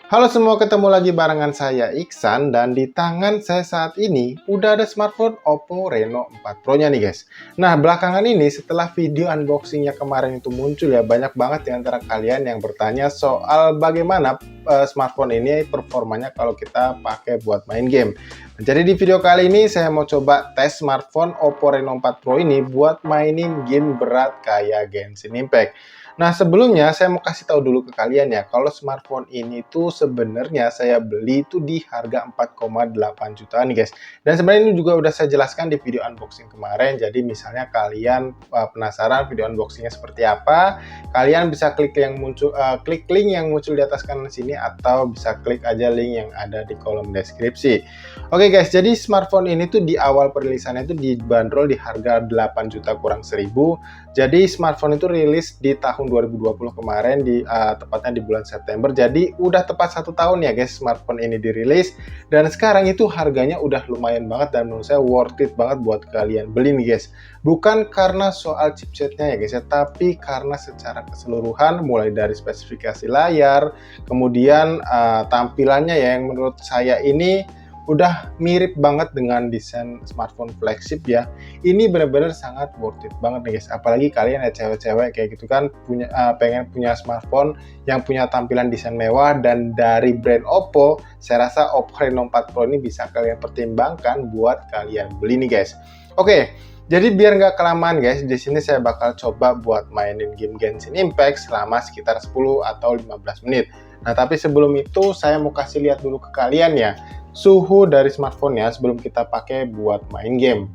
Halo semua, ketemu lagi barengan saya Iksan dan di tangan saya saat ini udah ada smartphone Oppo Reno 4 Pro-nya nih guys. Nah, belakangan ini setelah video unboxing-nya kemarin itu muncul ya, banyak banget di antara kalian yang bertanya soal bagaimana smartphone ini performanya kalau kita pakai buat main game. Nah, jadi di video kali ini saya mau coba tes smartphone Oppo Reno 4 Pro ini buat mainin game berat kayak Genshin Impact. Nah, sebelumnya saya mau kasih tahu dulu ke kalian ya, kalau smartphone ini tuh sebenarnya saya beli itu di harga 4,8 jutaan nih guys. Dan sebenarnya ini juga udah saya jelaskan di video unboxing kemarin. Jadi misalnya kalian penasaran video unboxingnya seperti apa, kalian bisa klik link yang muncul di atas kanan sini atau bisa klik aja link yang ada di kolom deskripsi. Oke guys, jadi smartphone ini tuh di awal perilisannya itu dibanderol di harga 8 juta kurang 1000. Jadi smartphone itu rilis di tahun 2020 kemarin, tepatnya di bulan September. Jadi udah tepat 1 tahun ya guys smartphone ini dirilis. Dan sekarang itu harganya udah lumayan banget dan menurut saya worth it banget buat kalian beli nih guys. Bukan karena soal chipsetnya ya guys ya, tapi karena secara keseluruhan mulai dari spesifikasi layar, kemudian tampilannya ya, yang menurut saya ini udah mirip banget dengan desain smartphone flagship ya. Ini benar-benar sangat worth it banget nih guys. Apalagi kalian ya cewek-cewek kayak gitu kan, pengen punya smartphone yang punya tampilan desain mewah, dan dari brand Oppo, saya rasa Oppo Reno 4 Pro ini bisa kalian pertimbangkan buat kalian beli nih guys. Oke, jadi biar nggak kelamaan guys, di sini saya bakal coba buat mainin game Genshin Impact selama sekitar 10 atau 15 menit. Nah, tapi sebelum itu saya mau kasih lihat dulu ke kalian ya, suhu dari smartphone-nya sebelum kita pakai buat main game.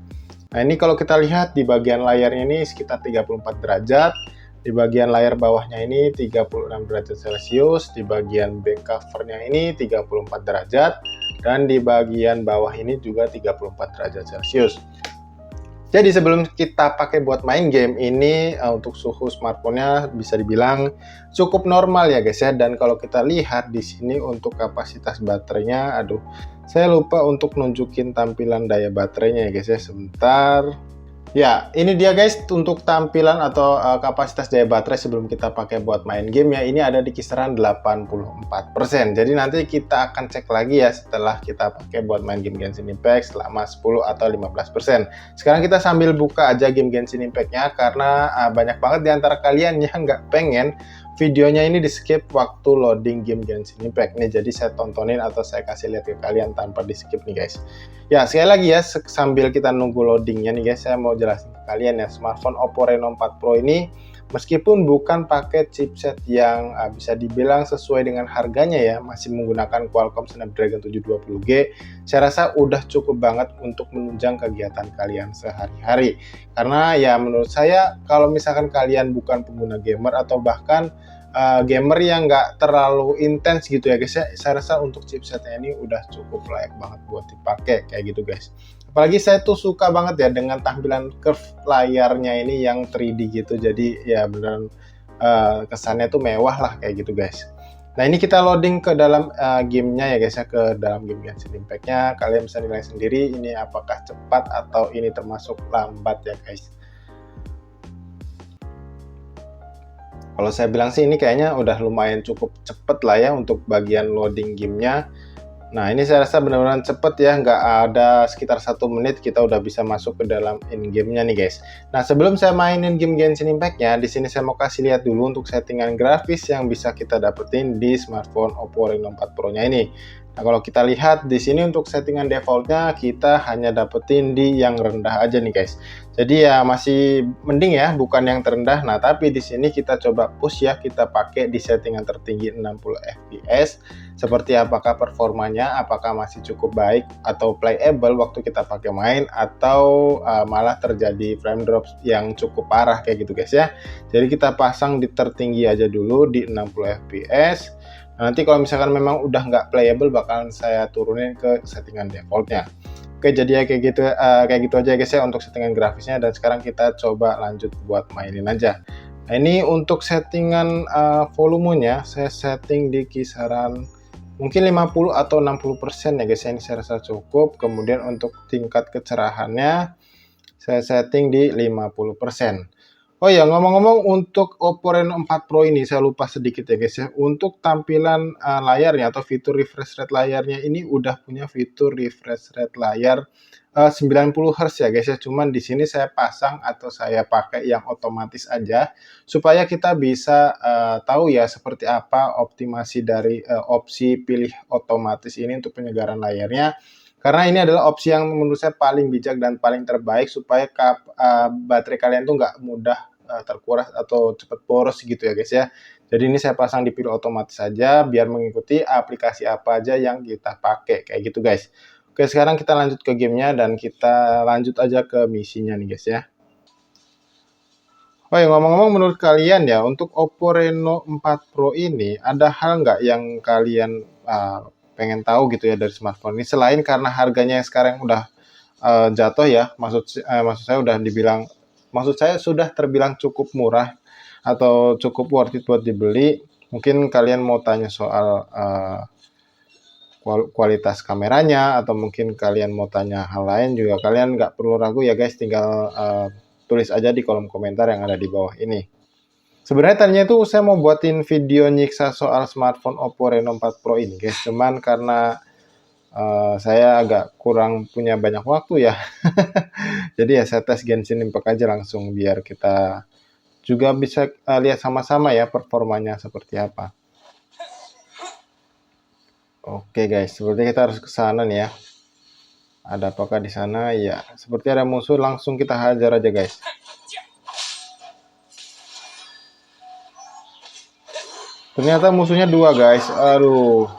Nah, ini kalau kita lihat di bagian layarnya ini sekitar 34 derajat, di bagian layar bawahnya ini 36 derajat Celcius, di bagian back cover-nya ini 34 derajat, dan di bagian bawah ini juga 34 derajat Celcius. Jadi sebelum kita pakai buat main game ini, untuk suhu smartphone-nya bisa dibilang cukup normal ya guys ya. Dan kalau kita lihat di sini untuk kapasitas baterainya, aduh, saya lupa untuk nunjukin tampilan daya baterainya ya guys ya. Sebentar. Ya, ini dia guys untuk tampilan atau kapasitas daya baterai sebelum kita pakai buat main game ya. Ini ada di kisaran 84%. Jadi nanti kita akan cek lagi ya setelah kita pakai buat main game Genshin Impact selama 10 atau 15%. Sekarang kita sambil buka aja game Genshin Impact-nya, karena banyak banget di antara kalian yang nggak pengen videonya ini di skip waktu loading game Genshin Impact nih. Jadi saya tontonin atau saya kasih lihat ke kalian tanpa di skip nih guys. Ya, sekali lagi ya, sambil kita nunggu loadingnya nih guys, saya mau jelasin ke kalian ya, smartphone Oppo Reno 4 Pro ini meskipun bukan pakai chipset yang bisa dibilang sesuai dengan harganya ya, masih menggunakan Qualcomm Snapdragon 720G, saya rasa udah cukup banget untuk menunjang kegiatan kalian sehari-hari. Karena ya menurut saya kalau misalkan kalian bukan pengguna gamer atau bahkan gamer yang nggak terlalu intens gitu ya guys ya, saya rasa untuk chipsetnya ini udah cukup layak banget buat dipakai kayak gitu guys. Apalagi saya tuh suka banget ya dengan tampilan curve layarnya ini yang 3D gitu, jadi ya beneran kesannya tuh mewah lah kayak gitu guys. Nah, ini kita loading ke dalam gamenya ya guys ya, ke dalam game Genshin Impact-nya. Kalian bisa nilai sendiri ini apakah cepat atau ini termasuk lambat ya guys. Kalau saya bilang sih ini kayaknya udah lumayan cukup cepet lah ya untuk bagian loading gamenya. Nah, ini saya rasa benar-benar cepet ya, nggak ada sekitar 1 menit kita udah bisa masuk ke dalam in-game-nya nih guys. Nah, sebelum saya mainin game Genshin Impact-nya, di sini saya mau kasih lihat dulu untuk settingan grafis yang bisa kita dapetin di smartphone Oppo Reno 4 Pro-nya ini. Nah, kalau kita lihat di sini untuk settingan defaultnya kita hanya dapetin di yang rendah aja nih guys. Jadi ya masih mending ya, bukan yang terendah. Nah, tapi di sini kita coba push ya, kita pakai di settingan tertinggi 60 fps. Seperti apakah performanya, apakah masih cukup baik atau playable waktu kita pakai main, atau malah terjadi frame drop yang cukup parah kayak gitu guys ya. Jadi kita pasang di tertinggi aja dulu di 60 fps. Nah, nanti kalau misalkan memang udah nggak playable bakalan saya turunin ke settingan defaultnya. Oke, jadi ya kayak gitu aja guys ya untuk settingan grafisnya, dan sekarang kita coba lanjut buat mainin aja. Nah, ini untuk settingan volumenya saya setting di kisaran mungkin 50 atau 60% ya guys ya, ini saya rasa cukup. Kemudian untuk tingkat kecerahannya saya setting di 50%. Oh ya, ngomong-ngomong untuk Oppo Reno 4 Pro ini saya lupa sedikit ya guys ya. Untuk tampilan layarnya atau fitur refresh rate layarnya ini udah punya fitur refresh rate layar 90 Hz ya guys ya. Cuman di sini saya pasang atau saya pakai yang otomatis aja supaya kita bisa tahu ya seperti apa optimasi dari opsi pilih otomatis ini untuk penyegaran layarnya. Karena ini adalah opsi yang menurut saya paling bijak dan paling terbaik supaya baterai kalian tuh nggak mudah terkuras atau cepat boros gitu ya guys ya. Jadi ini saya pasang di pilih otomatis saja biar mengikuti aplikasi apa aja yang kita pakai kayak gitu guys. Oke, sekarang kita lanjut ke gamenya dan kita lanjut aja ke misinya nih guys ya. Oh ya, ngomong-ngomong menurut kalian ya, untuk Oppo Reno 4 Pro ini ada hal nggak yang kalian pengen tahu gitu ya dari smartphone ini selain karena harganya yang sekarang udah jatuh ya, maksud saya udah dibilang, maksud saya sudah terbilang cukup murah atau cukup worth it buat dibeli. Mungkin kalian mau tanya soal kualitas kameranya atau mungkin kalian mau tanya hal lain juga kalian nggak perlu ragu ya guys, tinggal tulis aja di kolom komentar yang ada di bawah ini. Sebenarnya tadinya itu saya mau buatin video nyiksa soal smartphone Oppo Reno 4 Pro ini guys, cuman karena saya agak kurang punya banyak waktu ya. Jadi ya saya tes Genshin Impact aja langsung biar kita juga bisa lihat sama-sama ya performanya seperti apa. Oke guys, seperti kita harus ke sana nih ya. Ada apakah di sana? Ya, seperti ada musuh langsung kita hajar aja guys. Ternyata musuhnya dua guys. Aduh.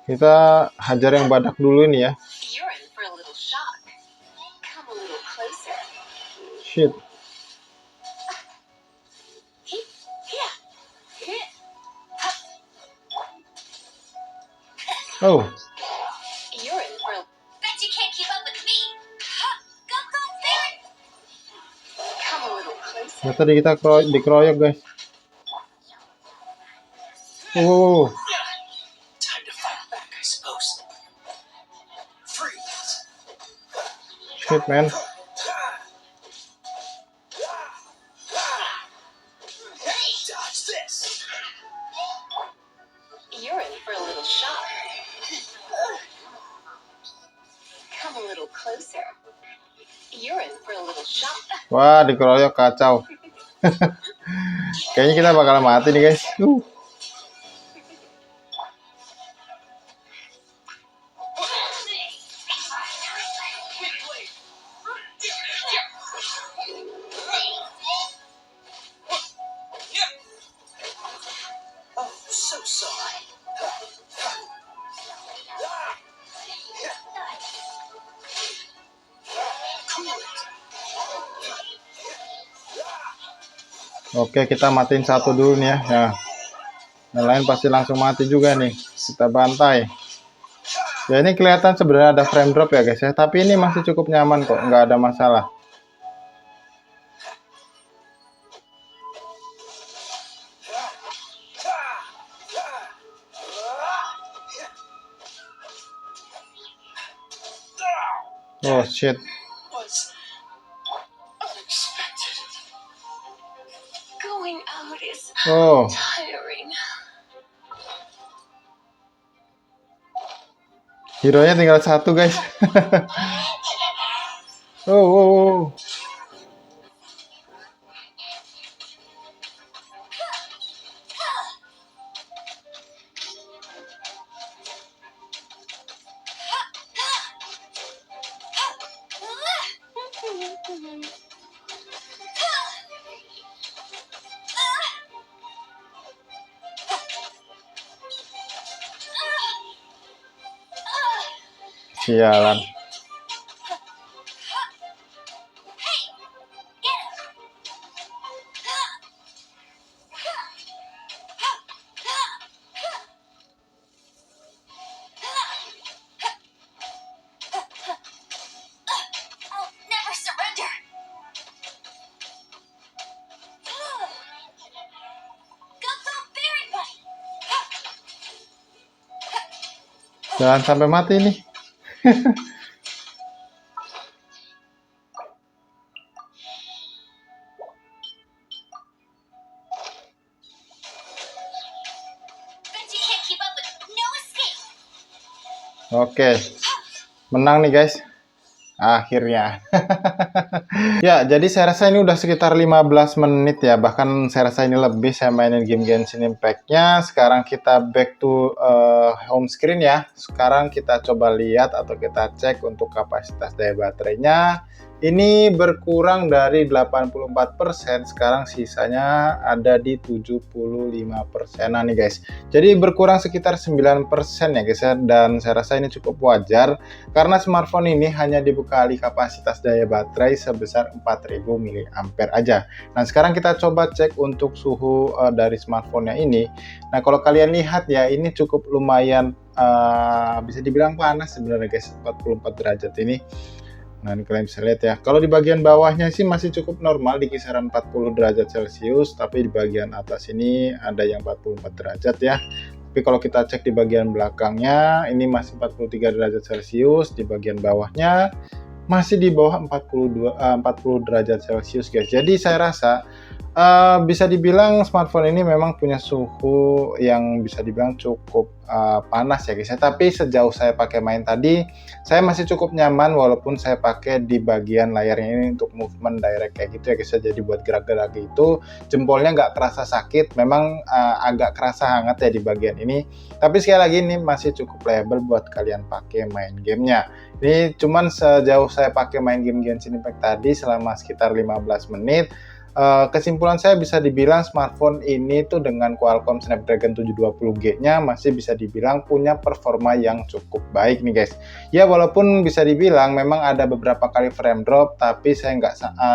Kita hajar yang badak dulu nih ya. Shit. Oh. Nah, tadi kita dikeroyok guys. Wow. Shit man. Wah, dikeroyok kacau. Kayaknya kita bakal mati nih guys. Oke, kita matiin satu dulu nih ya. Ya. Yang lain pasti langsung mati juga nih. Kita bantai. Ya ini kelihatan sebenarnya ada frame drop ya guys ya. Tapi ini masih cukup nyaman kok. Nggak ada masalah. Oh shit. Oh. Hero-nya tinggal satu guys. Oh. Sialan. Jangan sampai mati nih. Oke, menang nih guys. Akhirnya. Ya, jadi saya rasa ini udah sekitar 15 menit ya. Bahkan saya rasa ini lebih saya mainin game Genshin Impact-nya. Sekarang kita back to home screen ya. Sekarang kita coba lihat atau kita cek untuk kapasitas daya baterainya. Ini berkurang dari 84%, sekarang sisanya ada di 75%-an nih guys. Jadi berkurang sekitar 9% ya guys ya. Dan saya rasa ini cukup wajar karena smartphone ini hanya dibekali kapasitas daya baterai sebesar 4000 mAh aja. Nah, sekarang kita coba cek untuk suhu dari smartphone-nya ini. Nah, kalau kalian lihat ya, ini cukup lumayan bisa dibilang panas sebenarnya guys, 44 derajat ini. Nah, ini kalian bisa lihat ya. Kalau di bagian bawahnya sih masih cukup normal di kisaran 40 derajat Celcius, tapi di bagian atas ini ada yang 44 derajat ya. Tapi kalau kita cek di bagian belakangnya, ini masih 43 derajat Celcius, di bagian bawahnya masih di bawah 40 derajat Celcius guys. Jadi saya rasa bisa dibilang smartphone ini memang punya suhu yang bisa dibilang cukup panas ya guys ya. Tapi sejauh saya pakai main tadi, saya masih cukup nyaman walaupun saya pakai di bagian layarnya ini untuk movement direct kayak gitu ya guys ya. Jadi buat gerak-gerak itu jempolnya nggak kerasa sakit, memang agak kerasa hangat ya di bagian ini. Tapi sekali lagi ini masih cukup playable buat kalian pakai main gamenya. Ini cuman sejauh saya pakai main game Genshin Impact tadi selama sekitar 15 menit. Kesimpulan saya bisa dibilang smartphone ini tuh dengan Qualcomm Snapdragon 720G-nya masih bisa dibilang punya performa yang cukup baik nih guys. Ya walaupun bisa dibilang memang ada beberapa kali frame drop, tapi saya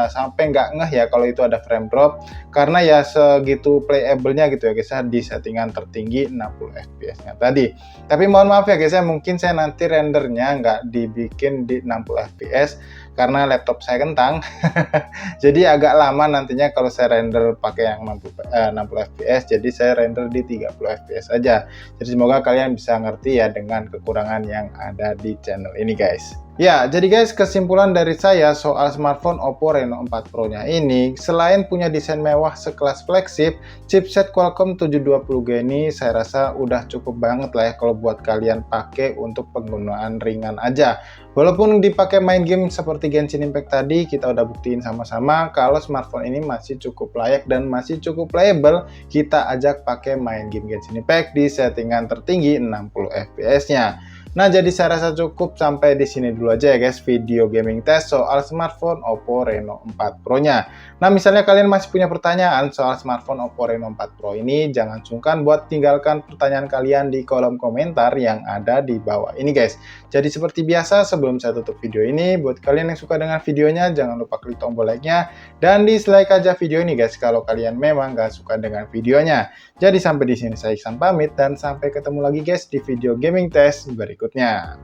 sampai nggak ngeh ya kalau itu ada frame drop, karena ya segitu playable-nya gitu ya guys ya, di settingan tertinggi 60 fps-nya tadi. Tapi mohon maaf ya guys ya, mungkin saya nanti rendernya nggak dibikin di 60 fps karena laptop saya kentang. Jadi agak lama nantinya kalau saya render pakai yang 60 fps, jadi saya render di 30 fps aja. Jadi semoga kalian bisa ngerti ya dengan kekurangan yang ada di channel ini guys. Ya, jadi guys, kesimpulan dari saya soal smartphone Oppo Reno 4 Pro-nya ini, selain punya desain mewah sekelas flagship, chipset Qualcomm 720G ini saya rasa udah cukup banget lah ya kalau buat kalian pakai untuk penggunaan ringan aja. Walaupun dipakai main game seperti Genshin Impact tadi, kita udah buktiin sama-sama kalau smartphone ini masih cukup layak dan masih cukup playable. Kita ajak pakai main game Genshin Impact di settingan tertinggi 60 fps-nya. Nah, jadi saya rasa cukup sampai di sini dulu aja ya guys video gaming test soal smartphone Oppo Reno 4 Pro-nya. Nah, misalnya kalian masih punya pertanyaan soal smartphone Oppo Reno 4 Pro ini, jangan sungkan buat tinggalkan pertanyaan kalian di kolom komentar yang ada di bawah ini guys. Jadi seperti biasa, sebelum saya tutup video ini, buat kalian yang suka dengan videonya, jangan lupa klik tombol like-nya dan dislike aja video ini guys kalau kalian memang gak suka dengan videonya. Jadi sampai di sini saya Iksan pamit dan sampai ketemu lagi guys di video gaming test berikutnya.